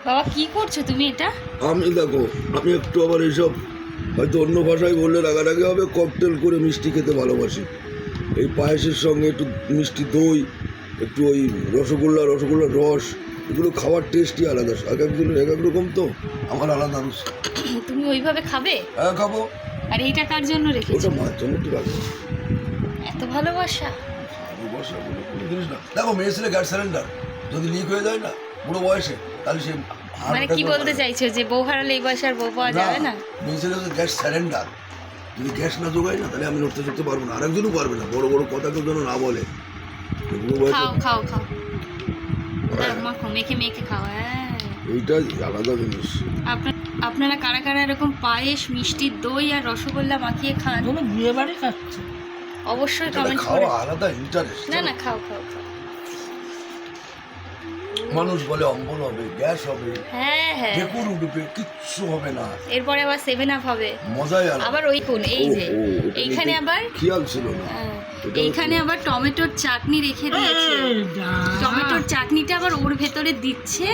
বাবা কি করছো তুমি এটা? আমি দেখো, আমি একটু আবার এইসব হয়তো অন্য ভাষায় বললে রাগারাগি হবে, ককটেল করে মিষ্টি খেতে ভালোবাসি। এই পায়েসের সঙ্গে একটু মিষ্টি দই, একটু ওই রসগোল্লার রস, এগুলো খাওয়ার টেস্টই আলাদা। এক একজন এক এক রকম, তো আমার আলাদা রুচি। তুমি ওইভাবে খাবে? হ্যাঁ, খাবো। আর এইটা কার জন্য রেখেছো? ওটা মার জন্য একটু রাখবো। এত ভালোবাসা? ভালোবাসা বলে কোনো জিনিস না। দেখো, মেয়ে ছেলে গ্যাস সিলিন্ডার যদি লিক হয়ে যায় না বুড়ো বয়সে, তাহলে সে মানে কি বলতে চাইছো যে বউ হারালে এই বয়সে আর বউ পাওয়া যাবে না? মেয়ে ছেলে হচ্ছে গ্যাস সিলিন্ডার, যদি গ্যাস না জোগায় না তাহলে আমি নড়তে চড়তে পারবো না, আরেকজনও পারবে না। বড় বড় কথা কেউ যেন না বলে। খাও খাও খাও, মাখো, মেখে মেখে খাও। হ্যাঁ, এইটাই আলাদা জিনিস। আপনারা কারা কারা এরকম পায়েস, মিষ্টি দই আর রসগোল্লা মাখিয়ে খান? বিয়ে বাড়ি খাচ্ছে। অবশ্যই কমেন্ট করে। খাওয়া আলাদা ইন্টারেস্ট। না না, খাও খাও খাও। মানুষ বলে অম্বল হবে, গ্যাস হবে, হ্যাঁ হ্যাঁ, ঢেকুর উঠবে, কিচ্ছু হবে না। এরপরে আবার 7 আপ হবে। মজাই আলাদা। আবার ওই কোন এই যে এইখানে আবার খেয়াল ছিল না। এইখানে আবার টমেটোর চাটনি রেখে দিয়েছে। টমেটোর চাটনিটা আবার ওর ভেতরে দিচ্ছে,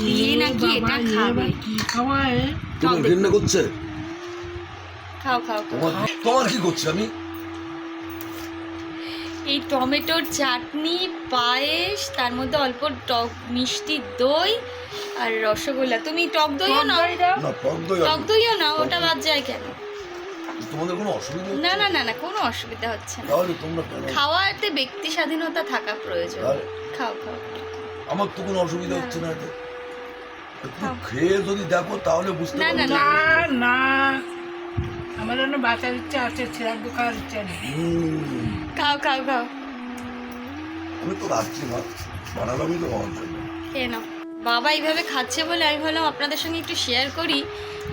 দিয়ে নাকি এটা খাবে। কি খাওয়ায়? তোমার ঘৃণা করছে? খাও খাও খাও। তোমার কি করছে? আমি এই টমেটোর চাটনি, পায়েস, তার মধ্যে অল্প টক মিষ্টি দই আর রসগোল্লা। তুমি টক দইও নাও? না, টক দইও নাও, ওটা বাদ যায় কেন? তোমাদের কোনো অসুবিধা না না না না, কোনো অসুবিধা হচ্ছে না। তাহলে তোমরা কেন? খাওয়াতে ব্যক্তি স্বাধীনতা থাকা প্রয়োজন। খাও খাও। আমার তো কোনো অসুবিধা হচ্ছে না। একটু খেয়ে যদি দেখো তাহলে বুঝতে না, পারবে। না, না না, আমার জন্য বাঁচার ইচ্ছা আছে, ছিলাম খাওয়ার ইচ্ছা নেই। খাও খাও খাও, আমি তো রাত্রি ভাত বানালামই তো খাওয়ার জন্য। খেয়ে নাও। বাবা এইভাবে খাচ্ছে বলে আমি ভাবলাম আপনাদের সঙ্গে একটু শেয়ার করি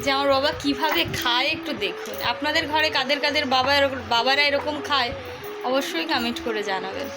যে আমার বাবা কিভাবে খায়, একটু দেখুন। আপনাদের ঘরে কাদের কাদের বাবারা এরকম খায় অবশ্যই কমেন্ট করে জানাবেন।